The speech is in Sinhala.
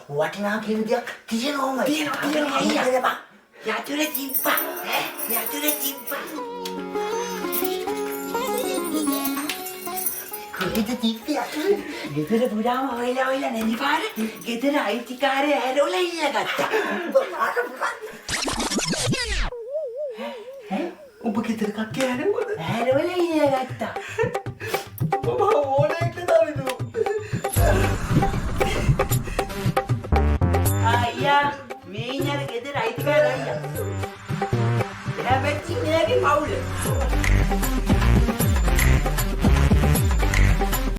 වටිනා කියන දෙයක් තියෙනවම තියෙනවා යතුරේ තිබ්බා යතුරේ තිබ්බා කොහෙද තිබ්බේ යතුරේ ගෙදර පුරාම හොයලා නැති පාර ගෙදර අයිතිකාරය ඇරෝලා ඉල්ලගත්තා ඔබ ගෙදර කක්කේ ඇරෝලා ඉල්ලගත්තා ඔබ ඕනේ එක්ක දවිදු මේ ඉන්නේ ගෙදර අයිතිකාරය අයියා එයා වෙච්චි මෙයාගේ පවුල